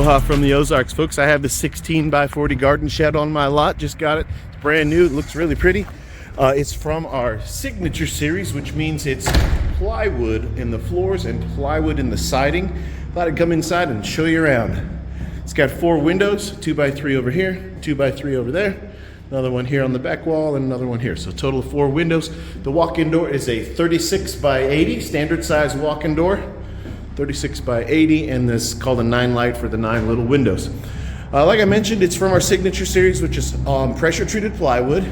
Aloha from the Ozarks, folks. I have the 16 by 40 garden shed on my lot. Just got it. It's brand new. It looks really pretty. It's from our signature series, which means it's plywood in the floors and plywood in the siding. Thought I'd come inside and show you around. It's got 4 windows, 2 by 3 over here, 2 by 3 over there, another one here on the back wall, and another one here. So a total of 4 windows. The walk-in door is a 36 by 80 standard size walk-in door. 36 by 80, and this is called a 9 light for the 9 little windows. Like I mentioned, it's from our signature series, which is pressure treated plywood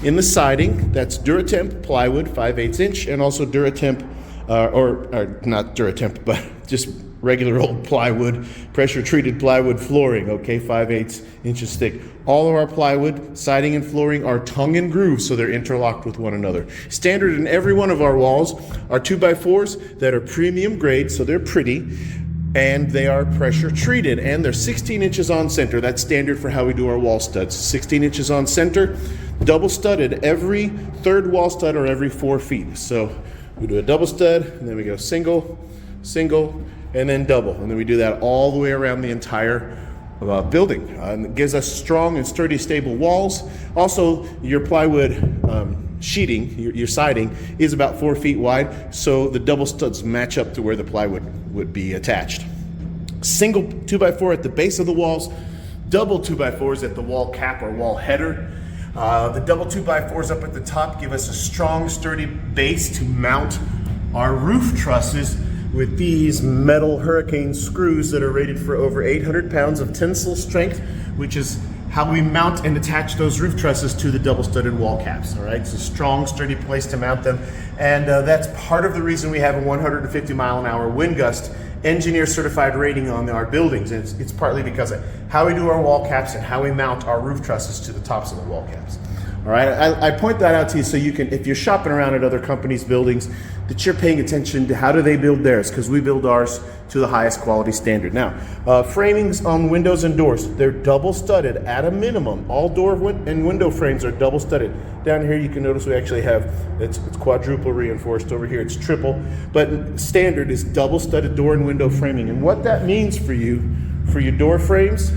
in the siding. That's Duratemp plywood, 5/8 inch, and also Duratemp, or not Duratemp, but just regular old plywood, pressure treated plywood flooring, okay, 5/8 inches thick. All of our plywood, siding and flooring are tongue and groove, so they're interlocked with one another. Standard in every one of our walls are 2x4s that are premium grade, so they're pretty, and they are pressure treated, and they're 16 inches on center. That's standard for how we do our wall studs. 16 inches on center, double studded every 3rd wall stud or every 4 feet. So we do a double stud, and then we go single, single, and then double, and then we do that all the way around the entire building. And it gives us strong and sturdy, stable walls. Also, your plywood sheeting, your siding, is about 4 feet wide, so the double studs match up to where the plywood would be attached. Single 2x4 at the base of the walls, double 2x4s at the wall cap or wall header. The double 2x4s up at the top give us a strong, sturdy base to mount our roof trusses with these metal hurricane screws that are rated for over 800 pounds of tensile strength, which is how we mount and attach those roof trusses to the double studded wall caps. All right, it's a strong, sturdy place to mount them, and that's part of the reason we have a 150-mile-an-hour wind gust engineer certified rating on our buildings. And it's partly because of how we do our wall caps and how we mount our roof trusses to the tops of the wall caps. All right, I point that out to you so you can, if you're shopping around at other companies' buildings, that you're paying attention to how do they build theirs, because we build ours to the highest quality standard. Now, framings on windows and doors, they're double studded at a minimum. All door and window frames are double studded. Down here you can notice we actually have, it's quadruple reinforced. Over here it's triple, but standard is double studded door and window framing. And what that means for you, for your door frames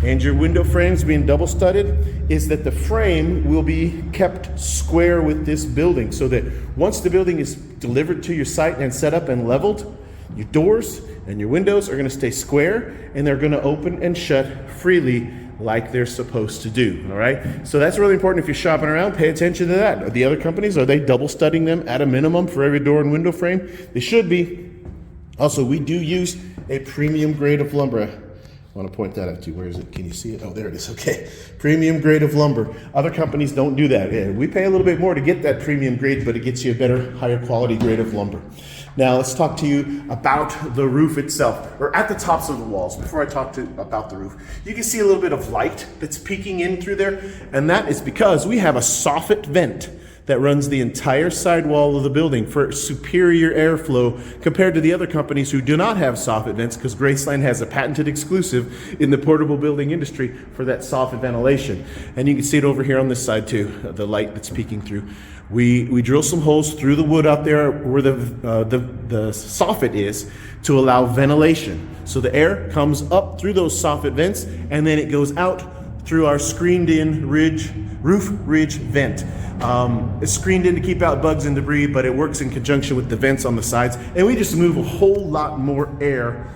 and your window frames being double studded, is that the frame will be kept square with this building, so that once the building is delivered to your site and set up and leveled, your doors and your windows are going to stay square, and they're going to open and shut freely like they're supposed to do. All right, so that's really important. If you're shopping around, pay attention to that. The other companies, are they double studding them at a minimum for every door and window frame? They should be. Also, we do use a premium grade of lumber. I want to point that out to you. Where is it? Can you see it? Oh, there it is. Okay. Premium grade of lumber. Other companies don't do that. Yeah, we pay a little bit more to get that premium grade, but it gets you a better, higher quality grade of lumber. Now, let's talk to you about the roof itself, or at the tops of the walls. Before I talk about the roof, you can see a little bit of light that's peeking in through there, and that is because we have a soffit vent that runs the entire sidewall of the building for superior airflow compared to the other companies who do not have soffit vents, because Graceland has a patented exclusive in the portable building industry for that soffit ventilation. And you can see it over here on this side too, the light that's peeking through. We drill some holes through the wood out there where the soffit is to allow ventilation. So the air comes up through those soffit vents, and then it goes out through our screened-in roof ridge vent. It's screened in to keep out bugs and debris, but it works in conjunction with the vents on the sides, and we just move a whole lot more air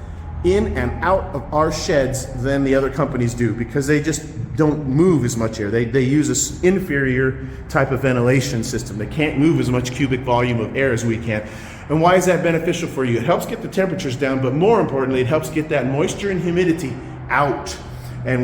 in and out of our sheds than the other companies do, because they just don't move as much air. They use an inferior type of ventilation system. They can't move as much cubic volume of air as we can. And why is that beneficial for you? It helps get the temperatures down, but more importantly, it helps get that moisture and humidity out. And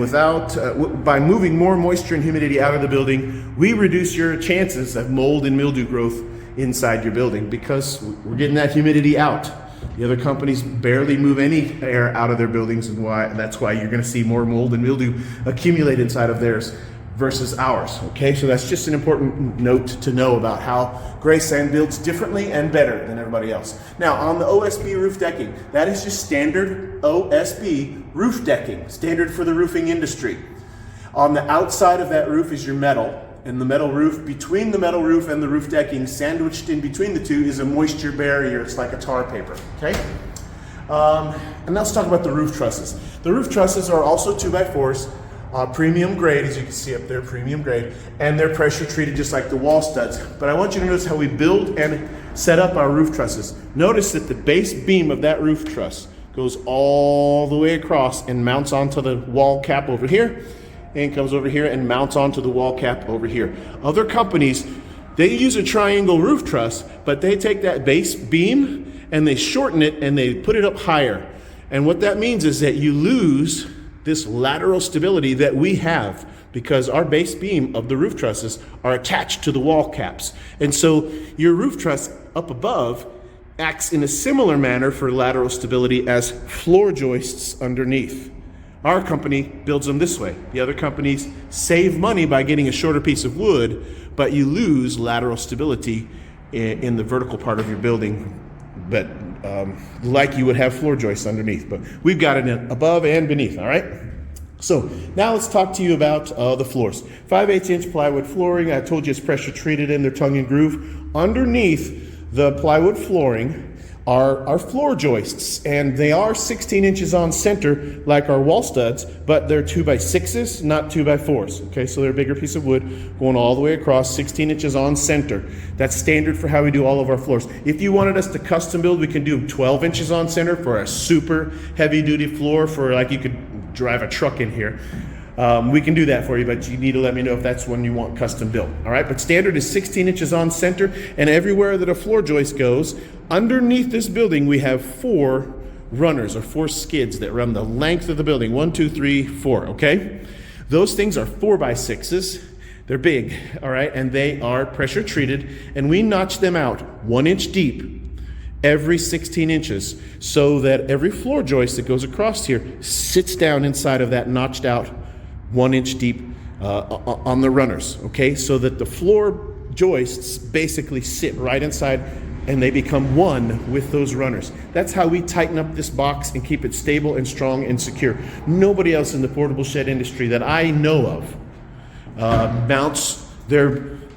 by moving more moisture and humidity out of the building, we reduce your chances of mold and mildew growth inside your building, because we're getting that humidity out. The other companies barely move any air out of their buildings, and that's why you're going to see more mold and mildew accumulate inside of theirs versus ours. Okay, so that's just an important note to know about how Graceland builds differently and better than everybody else. Now, on the OSB roof decking, that is just standard OSB roof decking, standard for the roofing industry. On the outside of that roof is your metal, and the metal roof, between the metal roof and the roof decking, sandwiched in between the two, is a moisture barrier. It's like a tar paper, okay? And let's talk about the roof trusses. The roof trusses are also 2x4s, premium grade, as you can see up there, premium grade, and they're pressure treated just like the wall studs. But I want you to notice how we build and set up our roof trusses. Notice that the base beam of that roof truss goes all the way across and mounts onto the wall cap over here, and comes over here and mounts onto the wall cap over here. Other companies, they use a triangle roof truss, but they take that base beam and they shorten it and they put it up higher. And what that means is that you lose this lateral stability that we have because our base beam of the roof trusses are attached to the wall caps. And so your roof truss up above acts in a similar manner for lateral stability as floor joists underneath. Our company builds them this way. The other companies save money by getting a shorter piece of wood, but you lose lateral stability in the vertical part of your building, but like you would have floor joists underneath. But we've got it in above and beneath, all right? So now let's talk to you about the floors. 5/8" plywood flooring. I told you it's pressure treated in their tongue and groove. Underneath the plywood flooring are floor joists, and they are 16 inches on center like our wall studs, but they're 2x6s, not 2x4s. Okay, so they're a bigger piece of wood going all the way across, 16 inches on center. That's standard for how we do all of our floors. If you wanted us to custom build, we can do 12 inches on center for a super heavy duty floor, for like you could drive a truck in here. We can do that for you, but you need to let me know if that's one you want custom built. All right, but standard is 16 inches on center, and everywhere that a floor joist goes, underneath this building, we have 4 runners or 4 skids that run the length of the building. 1, 2, 3, 4, okay? Those things are 4x6s. They're big, all right, and they are pressure treated, and we notch them out 1 inch deep every 16 inches so that every floor joist that goes across here sits down inside of that notched out 1 inch deep on the runners, okay? So that the floor joists basically sit right inside and they become one with those runners. That's how we tighten up this box and keep it stable and strong and secure. Nobody else in the portable shed industry that I know of mounts their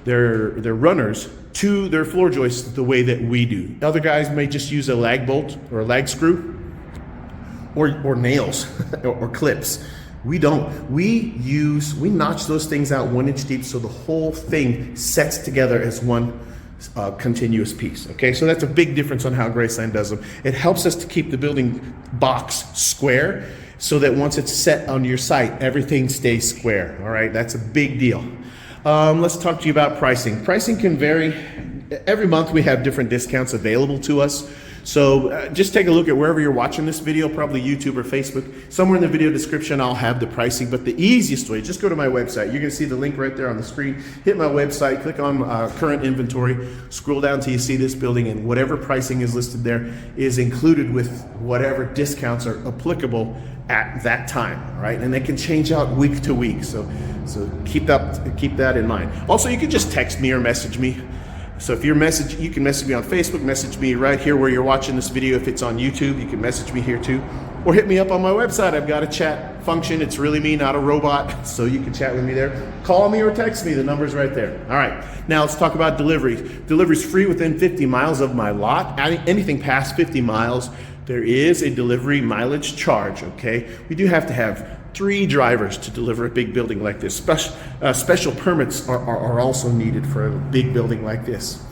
runners to their floor joists the way that we do. Other guys may just use a lag bolt or a lag screw or nails or clips. We don't. We notch those things out 1 inch deep so the whole thing sets together as one continuous piece. Okay, so that's a big difference on how Graceland does them. It helps us to keep the building box square so that once it's set on your site, everything stays square. All right, that's a big deal. Let's talk to you about pricing. Pricing can vary. Every month we have different discounts available to us. So just take a look at wherever you're watching this video, probably YouTube or Facebook. Somewhere in the video description, I'll have the pricing. But the easiest way, just go to my website. You're going to see the link right there on the screen. Hit my website, click on current inventory, scroll down till you see this building, and whatever pricing is listed there is included with whatever discounts are applicable at that time, right? And they can change out week to week. So keep that in mind. Also, you can just text me or message me. So if you can message me on Facebook, message me right here where you're watching this video. If it's on YouTube, you can message me here too. Or hit me up on my website. I've got a chat function. It's really me, not a robot. So you can chat with me there. Call me or text me. The number's right there. All right. Now let's talk about deliveries. Deliveries free within 50 miles of my lot. Anything past 50 miles, there is a delivery mileage charge, okay? We do have to have 3 drivers to deliver a big building like this. Special permits are also needed for a big building like this.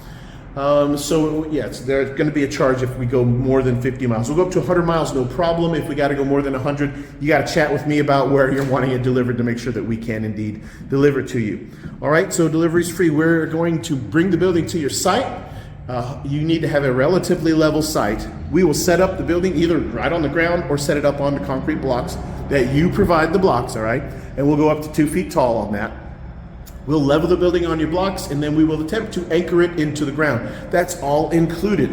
So yes, there's going to be a charge if we go more than 50 miles. We'll go up to 100 miles, no problem. If we got to go more than 100, you got to chat with me about where you're wanting it delivered to make sure that we can indeed deliver to you. All right, so delivery's free. We're going to bring the building to your site. You need to have a relatively level site. We will set up the building either right on the ground or set it up on the concrete blocks that you provide the blocks, all right? And we'll go up to 2 feet tall on that. We'll level the building on your blocks, and then we will attempt to anchor it into the ground. That's all included.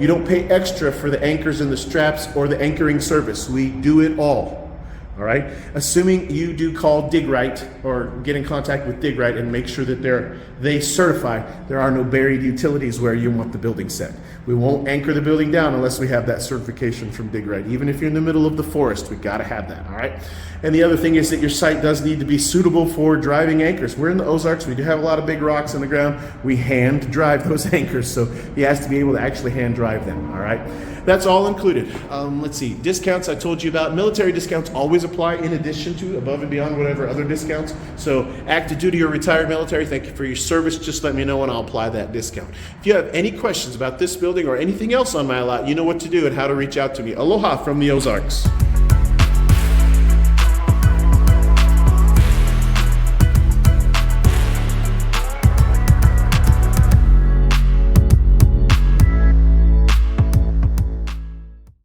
You don't pay extra for the anchors and the straps or the anchoring service. We do it all. All right, assuming you do call Dig Right or get in contact with Dig Right and make sure that they certify there are no buried utilities where you want the building set. We won't anchor the building down unless we have that certification from Dig Right. Even if you're in the middle of the forest, we got to have that. All right. And the other thing is that your site does need to be suitable for driving anchors. We're in the Ozarks. We do have a lot of big rocks in the ground. We hand drive those anchors, so he has to be able to actually hand drive them. All right. That's all included. Let's see, discounts I told you about. Military discounts always apply in addition to, above and beyond whatever other discounts. So active duty or retired military, thank you for your service. Just let me know and I'll apply that discount. If you have any questions about this building or anything else on my lot, you know what to do and how to reach out to me. Aloha from the Ozarks.